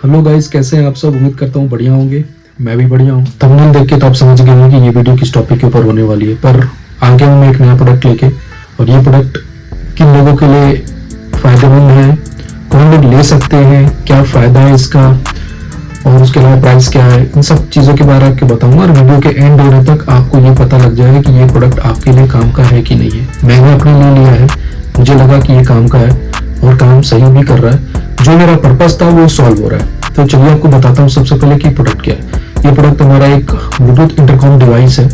Hello guys, कैसे हैं आप सब। उम्मीद करता हूँ बढ़िया होंगे। मैं भी बढ़िया हूँ। थंबनेल देख के तो आप समझ गए होंगे कि ये वीडियो किस टॉपिक के ऊपर होने वाली है। पर आगे हूँ मैं एक नया प्रोडक्ट लेके, और ये प्रोडक्ट किन लोगों के लिए फ़ायदेमंद है, कौन लोग ले सकते हैं, क्या फ़ायदा है इसका, और उसके अलावा प्राइस क्या है, इन सब चीज़ों के बारे में आपको बताऊंगा। और वीडियो के एंड होने तक आपको ये पता लग जाएगा कि ये प्रोडक्ट आपके लिए काम का है कि नहीं है। मैंने अपने लिए लिया है, मुझे लगा कि ये काम का है और काम सही भी कर रहा है। जो मेरा पर्पस था वो सॉल्व हो रहा है। तो चलिए आपको बताता हूँ सबसे पहले कि प्रोडक्ट क्या है। ये प्रोडक्ट हमारा एक ब्लूटूथ इंटरकॉम डिवाइस है,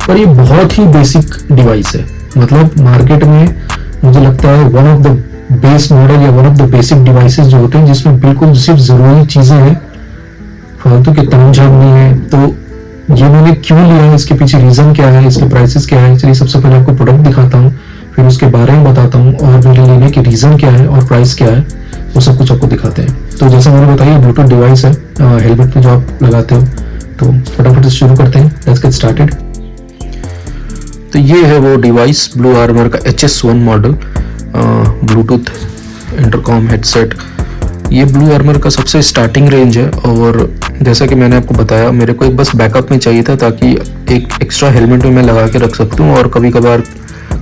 पर ये बहुत ही बेसिक डिवाइस है। मतलब मार्केट में मुझे लगता है one of the base model या one of the basic devices जो होते हैं जिसमें बिल्कुल सिर्फ ज़रूरी चीज़ें हैं, फालतू के तामझाम नहीं है। तो ये मैंने क्यों लिया है, इसके पीछे रीज़न क्या है, इसके प्राइसेस क्या है। चलिए सबसे पहले आपको प्रोडक्ट दिखाता हूँ, फिर उसके बारे में बताता हूँ और मेरे लेने के रीज़न क्या है और प्राइस क्या है, वो सब कुछ आपको दिखाते हैं। तो जैसा मैंने बताया, ब्लूटूथ डिवाइस है, हेलमेट में जो आप लगाते हो। तो फटाफट से शुरू करते हैं, लेट्स गेट स्टार्टेड। तो ये है वो डिवाइस, ब्लू आर्मर का HS1 model Bluetooth intercom headset. ये ब्लू आर्मर का सबसे स्टार्टिंग रेंज है, और जैसा कि मैंने आपको बताया, मेरे को एक बस बैकअप में चाहिए था ताकि एक एक्स्ट्रा हेलमेट में मैं लगा के रख सकता हूँ, और कभी कभार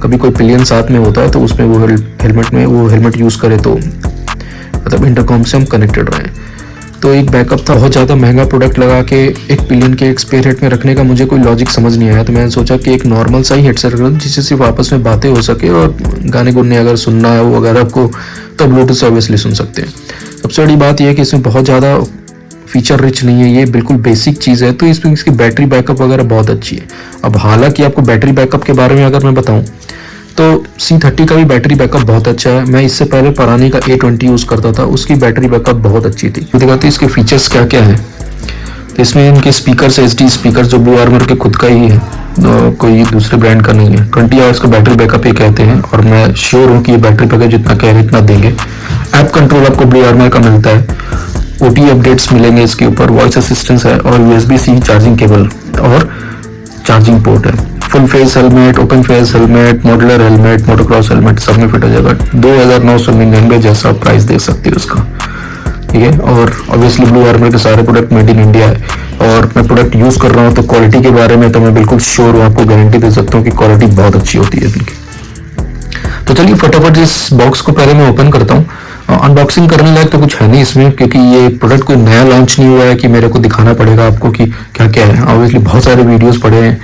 कभी कोई पिलियन साथ में होता है तो उसमें वो हेलमेट में वो हेलमेट यूज़ करे तो मतलब इंटरकॉम से हम कनेक्टेड रहें। तो एक बैकअप था। बहुत ज़्यादा महंगा प्रोडक्ट लगा के एक पिलियन के एक स्पेयर हेड में रखने का मुझे कोई लॉजिक समझ नहीं आया। तो मैंने सोचा कि एक नॉर्मल सा ही हेडसेट रख लूँ जिससे सिर्फ आपस में बातें हो सके, और गाने गुनने अगर सुनना है वो अगर आपको, तो ब्लूटूथ से ऑब्वियसली सुन सकते हैं। सबसे बड़ी बात यह है कि इसमें बहुत ज़्यादा फीचर रिच नहीं है, ये बिल्कुल बेसिक चीज़ है। तो इसमें इसकी बैटरी बैकअप वगैरह बहुत अच्छी है। अब हालांकि आपको बैटरी बैकअप के बारे में अगर मैं बताऊं तो C30 का भी बैटरी बैकअप बहुत अच्छा है। मैं इससे पहले परानी का A20 यूज़ करता था, उसकी बैटरी बैकअप बहुत अच्छी थी। दिखाते इसके फीचर्स क्या क्या है। तो इसमें इनके स्पीकर्स, HD स्पीकर जो ब्लू आर्मर के खुद का ही है, कोई दूसरे ब्रांड का नहीं है। 20 आवर्स का बैटरी बैकअप ये कहते हैं, और मैं श्योर हूँ कि ये बैटरी बैकअप जितना कह रहे इतना देंगे। ऐप कंट्रोल आपको ब्लू आर्मर का मिलता है, OTA अपडेट्स मिलेंगे इसके ऊपर, वॉइस असिस्टेंस है, और USB-C चार्जिंग केबल और चार्जिंग पोर्ट है। Full face helmet, open face helmet, modular helmet, motocross helmet सब में फिट हो जाएगा। 2999 जैसा प्राइस देख सकते हो उसका, ठीक है। और ऑब्वियसली ब्लू आर्मर के सारे प्रोडक्ट मेड इन इंडिया है, और मैं प्रोडक्ट यूज़ कर रहा हूँ तो क्वालिटी के बारे में तो मैं बिल्कुल श्योर हूँ, आपको गारंटी दे सकता हूँ कि क्वालिटी बहुत अच्छी होती है इनकी। तो चलिए फटाफट इस बॉक्स को पहले मैं ओपन करता हूँ। अनबॉक्सिंग करने लायक तो कुछ है नहीं इसमें, क्योंकि ये प्रोडक्ट कोई नया लॉन्च नहीं हुआ है कि मेरे को दिखाना पड़ेगा आपको कि क्या क्या है। ऑब्वियसली बहुत सारे वीडियोस पड़े हैं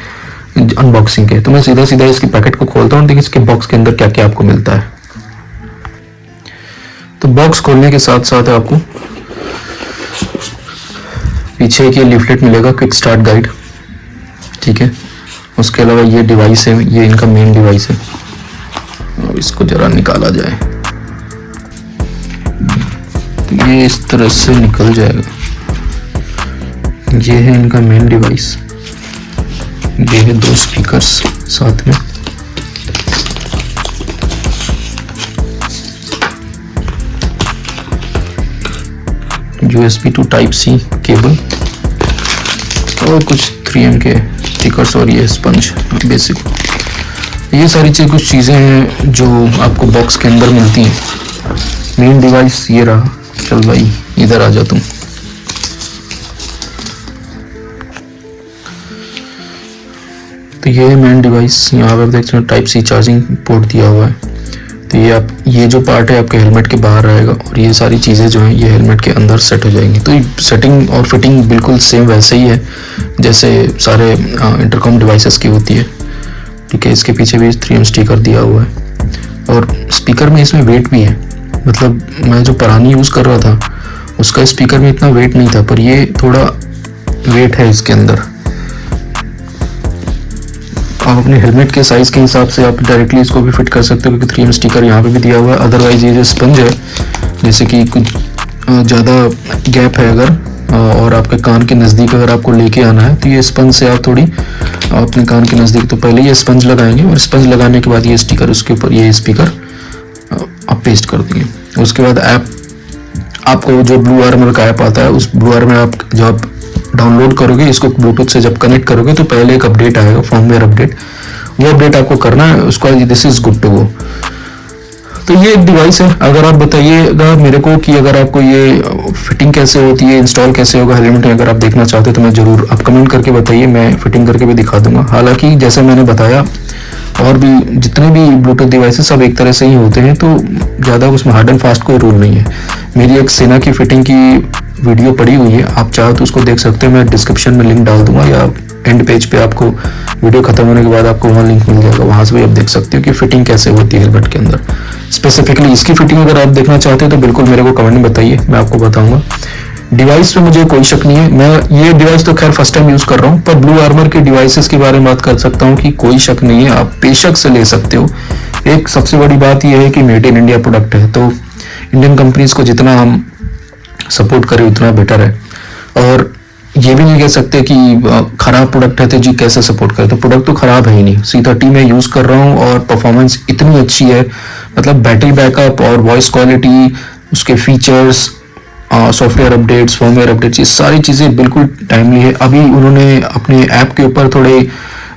अनबॉक्सिंग के, तो मैं सीधा सीधा इसके पैकेट को खोलता हूँ, देखिए इसके बॉक्स के अंदर क्या क्या आपको मिलता है। तो बॉक्स खोलने के साथ साथ आपको पीछे एक ये लीफलेट मिलेगा, क्विक स्टार्ट गाइड, ठीक है। उसके अलावा ये डिवाइस है, ये इनका मेन डिवाइस है। अब इसको जरा निकाला जाए तो ये इस तरह से निकल जाएगा। ये है इनका मेन डिवाइस, ये है 2 स्पीकर्स साथ में, USB to Type-C केबल, और कुछ 3M के स्टिकर्स, और ये स्पंज बेसिक। ये सारी कुछ चीज़ें हैं जो आपको बॉक्स के अंदर मिलती हैं। मेन डिवाइस ये रहा। चल भाई इधर आ जा तुम। तो ये है मेन डिवाइस। यहाँ पर देख सकते हो Type-C चार्जिंग पोर्ट दिया हुआ है। तो ये जो पार्ट है आपके हेलमेट के बाहर रहेगा, और ये सारी चीज़ें जो हैं ये हेलमेट के अंदर सेट हो जाएंगी। तो सेटिंग और फिटिंग बिल्कुल सेम वैसे ही है जैसे सारे इंटरकॉम डिवाइसेस की होती है, ठीक है। इसके पीछे भी 3M स्टिकर दिया हुआ है, और स्पीकर में इसमें वेट भी है। मतलब मैं जो परानी यूज़ कर रहा था उसका स्पीकर में इतना वेट नहीं था, पर ये थोड़ा वेट है इसके अंदर। आप अपने हेलमेट के साइज़ के हिसाब से आप डायरेक्टली इसको भी फिट कर सकते हो, क्योंकि 3M स्टिकर यहाँ पे भी दिया हुआ है। अदरवाइज ये जो स्पंज है, जैसे कि कुछ ज़्यादा गैप है अगर, और आपके कान के नज़दीक अगर आपको लेके आना है, तो ये स्पंज से आप थोड़ी अपने कान के नज़दीक, तो पहले ये स्पंज लगाएंगे, और स्पंज लगाने के बाद ये स्टिकर उसके ऊपर, ये स्पीकर आप पेस्ट कर देंगे। उसके बाद ऐप, आपको जो ब्लू आर्मर का ऐप आता है, उस ब्लू आर्मर आप जब आप डाउनलोड करोगे, इसको ब्लूटूथ से जब कनेक्ट करोगे तो पहले एक अपडेट आएगा, फर्मवेयर अपडेट। वो अपडेट आपको करना है, उसको this is good to go. तो तो ये एक डिवाइस है। अगर आप बताइएगा मेरे को कि अगर आपको ये फिटिंग कैसे होती है, इंस्टॉल कैसे होगा हेलमेट में, अगर आप देखना चाहते हो तो मैं ज़रूर आप कमेंट करके बताइए, मैं फिटिंग करके भी दिखा दूंगा। हालांकि जैसे मैंने बताया और भी जितने भी ब्लूटूथ डिवाइसेस सब एक तरह से ही होते हैं, तो ज़्यादा उसमें हार्ड एंड फास्ट कोई रूल नहीं है। मेरी एक सेना की फिटिंग की वीडियो पड़ी हुई है, आप चाहो तो उसको देख सकते हैं, मैं डिस्क्रिप्शन में लिंक डाल दूंगा या एंड पेज पे आपको वीडियो खत्म होने के बाद आपको वहाँ लिंक मिल जाएगा, वहाँ से भी आप देख सकते हो कि फिटिंग कैसे होती है हेलमेट के अंदर। स्पेसिफिकली इसकी फिटिंग अगर आप देखना चाहते हो तो बिल्कुल मेरे को कमेंट में बताइए, मैं आपको बताऊंगा। डिवाइस पे मुझे कोई शक नहीं है, मैं ये डिवाइस तो खैर फर्स्ट टाइम यूज कर रहा हूँ, पर ब्लू आर्मर के डिवाइसेस के बारे में बात कर सकता हूँ कि कोई शक नहीं है, आप बेशक से ले सकते हो। एक सबसे बड़ी बात यह है कि मेड इन इंडिया प्रोडक्ट है, तो इंडियन कंपनीज को जितना हम सपोर्ट करें उतना बेटर है। और ये भी नहीं कह सकते कि खराब प्रोडक्ट है तो जी कैसे सपोर्ट करें, तो प्रोडक्ट तो खराब है ही नहीं। C30 में यूज कर रहा हूँ और परफॉर्मेंस इतनी अच्छी है, मतलब बैटरी बैकअप और वॉइस क्वालिटी, उसके features, software updates, firmware updates, ये सारी चीज़ें बिल्कुल टाइमली है। अभी उन्होंने अपने ऐप के ऊपर थोड़े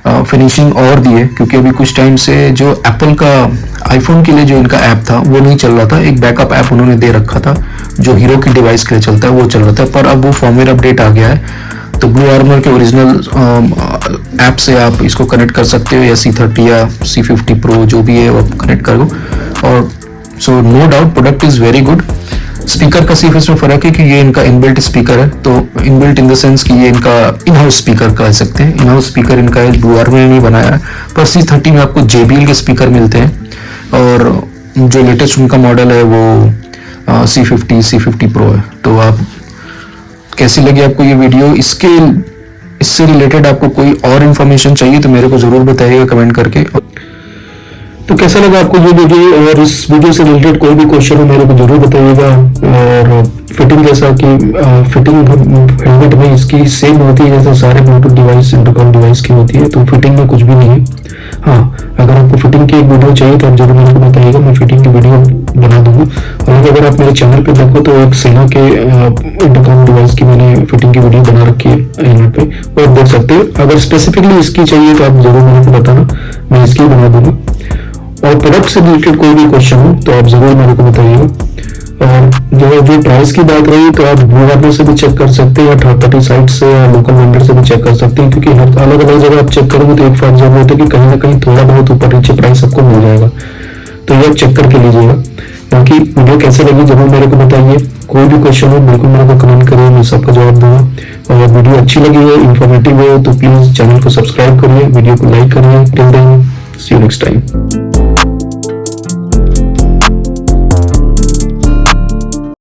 फिनिशिंग और दी है, क्योंकि अभी कुछ टाइम से जो एप्पल का आईफोन के लिए जो इनका ऐप था वो नहीं चल रहा था, एक बैकअप ऐप उन्होंने दे रखा था जो हीरो की डिवाइस के लिए चलता है, वो चल रहा था, पर अब वो फर्मवेयर अपडेट आ गया है, तो ब्लू आर्मर के ओरिजिनल ऐप से आप इसको कनेक्ट कर सकते हो, या C30 या C50 Pro जो भी है वो आप कनेक्ट करो। और so no doubt product is very good. Speaker का सिर्फ इसमें फर्क है कि ये इनका इनबिल्ट स्पीकर है, तो इनबिल्ट इन द सेंस कि ये इनका इन हाउस स्पीकर कह सकते हैं, इन हाउस स्पीकर इनका है, ब्लू आर्मर ने नहीं बनाया है। पर C30 में आपको JBL के स्पीकर मिलते हैं, और जो लेटेस्ट उनका मॉडल है वो C50 Pro है। तो आप कैसी लगी आपको ये वीडियो, इससे रिलेटेड आपको कोई और इन्फॉर्मेशन चाहिए तो मेरे को ज़रूर बताइएगा कमेंट करके। तो कैसा लगा आपको ये वीडियो, और इस वीडियो से रिलेटेड कोई भी क्वेश्चन हो मेरे को जरूर बताइएगा। और फिटिंग जैसा कि फिटिंग हेलमेट में इसकी सेम होती है जैसे सारे ब्लूटूथ डिवाइस इंटरकॉम डिवाइस की होती है, तो फिटिंग में कुछ भी नहीं है। हाँ, अगर आपको फिटिंग की एक वीडियो चाहिए तो आप जरूर मेरे को बताइएगा, मैं फिटिंग की वीडियो बना दूंगा। और अगर आप मेरे चैनल पे देखो तो एक सेना के इंटरकॉम डिवाइस की मैंने फिटिंग की वीडियो बना रखी है हेलमेट पे, और देख सकते हो। अगर स्पेसिफिकली इसकी चाहिए तो आप जरूर मेरे को बताना, मैं इसकी बना दूंगा। और प्रोडक्ट से रिलेटेड कोई भी क्वेश्चन हो तो आप जरूर मेरे को बताइएगा। और जो प्राइस की बात रही तो आप ब्लू आर्मर से भी चेक कर सकते हैं, या थर्ड पार्टी साइट से या लोकल वेंडर से भी चेक कर सकते हैं, क्योंकि अलग अलग जगह आप चेक करोगे तो एक फायदा जरूर होता है कि कहीं ना कहीं थोड़ा बहुत ऊपर नीचे प्राइस आपको मिल जाएगा, तो ये आप चेक करके लीजिएगा। बाकी वीडियो कैसे लगी जरूर मेरे को बताइए, कोई भी क्वेश्चन हो बिल्कुल मेरे को कमेंट करिए, मैं सबका जवाब दूंगा। और वीडियो अच्छी लगी है, इन्फॉर्मेटिव हो तो प्लीज चैनल को सब्सक्राइब करिए, वीडियो को लाइक करिए। Till then see you next time.